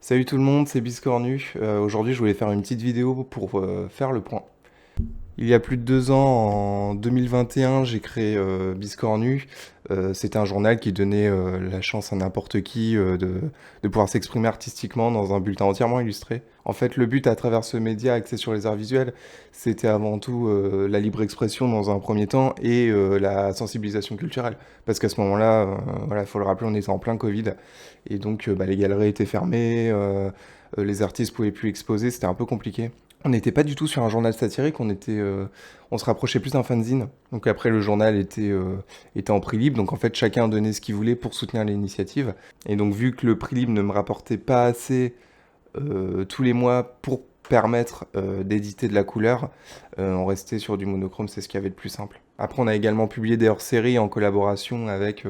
Salut tout le monde, c'est Biscornu. Aujourd'hui, je voulais faire une petite vidéo pour faire le point. Il y a plus de 2 ans, en 2021, j'ai créé Biscornu. C'était un journal qui donnait la chance à n'importe qui de pouvoir s'exprimer artistiquement dans un bulletin entièrement illustré. En fait, le but à travers ce média axé sur les arts visuels, c'était avant tout la libre expression dans un premier temps et la sensibilisation culturelle. Parce qu'à ce moment-là, voilà, faut le rappeler, on était en plein Covid et donc les galeries étaient fermées, les artistes pouvaient plus exposer, c'était un peu compliqué. On n'était pas du tout sur un journal satirique, on se rapprochait plus d'un fanzine. Donc après, le journal était en prix libre, donc en fait, chacun donnait ce qu'il voulait pour soutenir l'initiative. Et donc, vu que le prix libre ne me rapportait pas assez tous les mois pour permettre d'éditer de la couleur, on restait sur du monochrome, c'est ce qu'il y avait de plus simple. Après, on a également publié des hors-séries en collaboration avec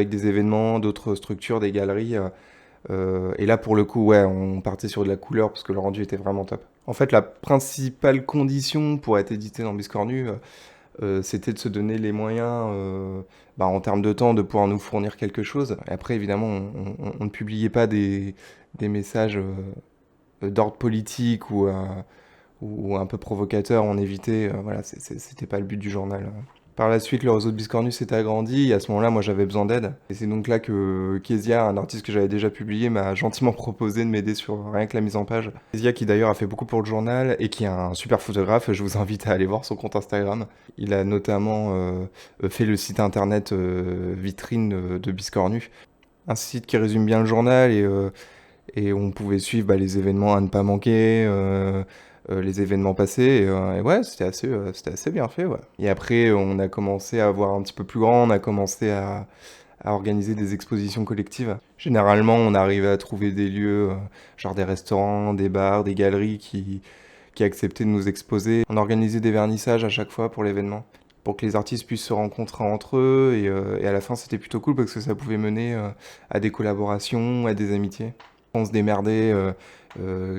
des événements, d'autres structures, des galeries. Et là, pour le coup, ouais, on partait sur de la couleur parce que le rendu était vraiment top. En fait, la principale condition pour être édité dans Biscornu, c'était de se donner les moyens, en termes de temps, de pouvoir nous fournir quelque chose. Et après, évidemment, on ne publiait pas des messages d'ordre politique ou un peu provocateur. On évitait, voilà, c'était pas le but du journal. Par la suite, le réseau de Biscornu s'est agrandi et à ce moment-là, moi j'avais besoin d'aide. Et c'est donc là que Kezia, un artiste que j'avais déjà publié, m'a gentiment proposé de m'aider sur rien que la mise en page. Kezia qui d'ailleurs a fait beaucoup pour le journal et qui est un super photographe, je vous invite à aller voir son compte Instagram. Il a notamment fait le site internet vitrine de Biscornu, un site qui résume bien le journal et on pouvait suivre les événements à ne pas manquer, les événements passés. Et ouais, c'était assez bien fait, ouais. Et après, on a commencé à voir un petit peu plus grand, on a commencé à organiser des expositions collectives. Généralement, on arrivait à trouver des lieux, genre des restaurants, des bars, des galeries qui acceptaient de nous exposer. On organisait des vernissages à chaque fois pour l'événement, pour que les artistes puissent se rencontrer entre eux. Et à la fin, c'était plutôt cool parce que ça pouvait mener à des collaborations, à des amitiés. On se démerdait.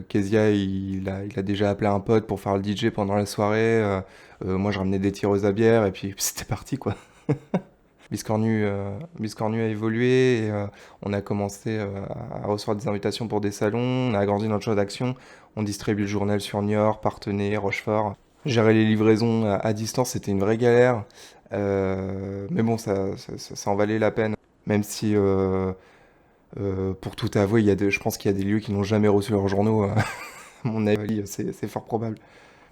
Kezia, il a déjà appelé un pote pour faire le DJ pendant la soirée. Moi, je ramenais des tireuses à bière et puis c'était parti, quoi. Biscornu a évolué et on a commencé à recevoir des invitations pour des salons. On a agrandi notre champ d'action. On distribue le journal sur Niort, Parthenay, Rochefort. Gérer les livraisons à distance, c'était une vraie galère. Mais bon, ça en valait la peine. Même si pour tout avouer, je pense qu'il y a des lieux qui n'ont jamais reçu leurs journaux. À mon avis, c'est fort probable.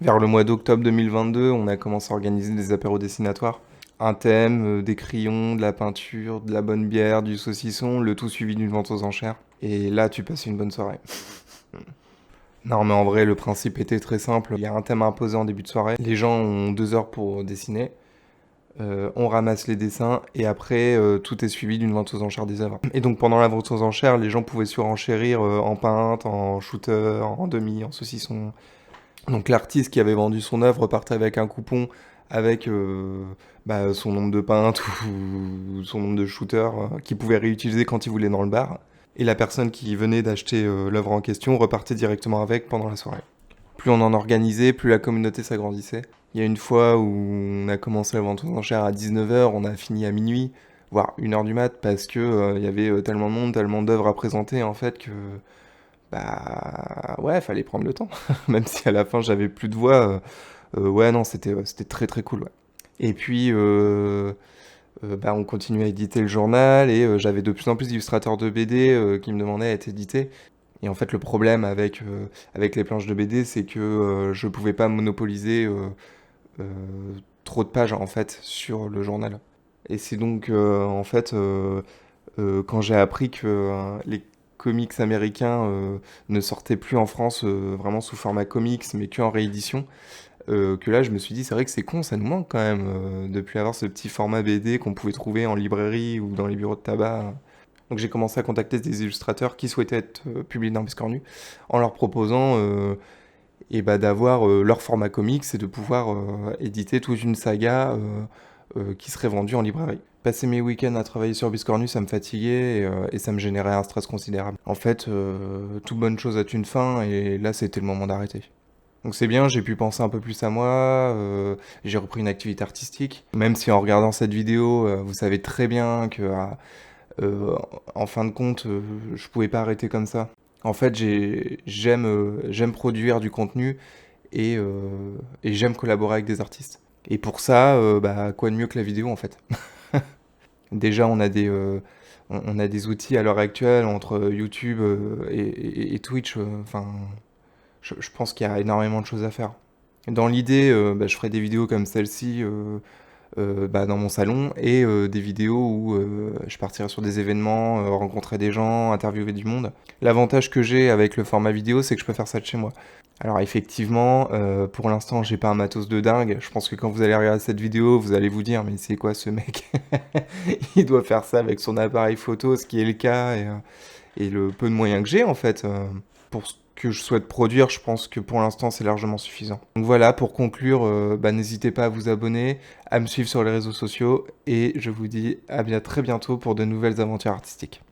Vers le mois d'octobre 2022, on a commencé à organiser des apéros dessinatoires. Un thème, des crayons, de la peinture, de la bonne bière, du saucisson, le tout suivi d'une vente aux enchères. Et là, tu passes une bonne soirée. Non, mais en vrai, le principe était très simple. Il y a un thème imposé en début de soirée. Les gens ont 2 heures pour dessiner. On ramasse les dessins et après tout est suivi d'une vente aux enchères des œuvres. Et donc pendant la vente aux enchères, les gens pouvaient surenchérir en peintre, en shooter, en demi, en saucisson. Donc l'artiste qui avait vendu son œuvre repartait avec un coupon avec son nombre de peintres ou son nombre de shooters qu'il pouvait réutiliser quand il voulait dans le bar. Et la personne qui venait d'acheter l'œuvre en question repartait directement avec pendant la soirée. Plus on en organisait, plus la communauté s'agrandissait. Il y a une fois où on a commencé la vente aux enchères à 19h, on a fini à minuit, voire 1h du mat, parce que il y avait tellement de monde, tellement d'œuvres à présenter en fait que ouais, fallait prendre le temps. Même si à la fin j'avais plus de voix, ouais non, c'était très très cool. Ouais. Et puis on continuait à éditer le journal et j'avais de plus en plus d'illustrateurs de BD qui me demandaient à être édités. Et en fait, le problème avec les planches de BD, c'est que je pouvais pas monopoliser euh, trop de pages en fait sur le journal. Et c'est donc en fait quand j'ai appris que les comics américains ne sortaient plus en France vraiment sous format comics, mais qu'en réédition, que là je me suis dit c'est vrai que c'est con, ça nous manque quand même de plus avoir ce petit format BD qu'on pouvait trouver en librairie ou dans les bureaux de tabac. Donc j'ai commencé à contacter des illustrateurs qui souhaitaient être publiés dans Biscornu en leur proposant d'avoir leur format comics et de pouvoir éditer toute une saga qui serait vendue en librairie. Passer mes week-ends à travailler sur Biscornu, ça me fatiguait et ça me générait un stress considérable. En fait, toute bonne chose a une fin et là c'était le moment d'arrêter. Donc c'est bien, j'ai pu penser un peu plus à moi, j'ai repris une activité artistique. Même si en regardant cette vidéo, vous savez très bien que en fin de compte, je pouvais pas arrêter comme ça. En fait, j'aime produire du contenu et, et j'aime collaborer avec des artistes. Et pour ça, bah, quoi de mieux que la vidéo en fait. Déjà, on a des outils à l'heure actuelle entre YouTube et Twitch. Enfin, je pense qu'il y a énormément de choses à faire. Dans l'idée, bah, je ferai des vidéos comme celle-ci bah, dans mon salon et des vidéos où je partirai sur des événements, rencontrer des gens, interviewer du monde. L'avantage que j'ai avec le format vidéo, c'est que je peux faire ça de chez moi. Alors effectivement, pour l'instant, j'ai pas un matos de dingue. Je pense que quand vous allez regarder cette vidéo, vous allez vous dire, mais c'est quoi ce mec? Il doit faire ça avec son appareil photo, ce qui est le cas, et le peu de moyens que j'ai en fait. Pour ce que je souhaite produire, je pense que pour l'instant, c'est largement suffisant. Donc voilà, pour conclure, bah, n'hésitez pas à vous abonner, à me suivre sur les réseaux sociaux, et je vous dis à bien très bientôt pour de nouvelles aventures artistiques.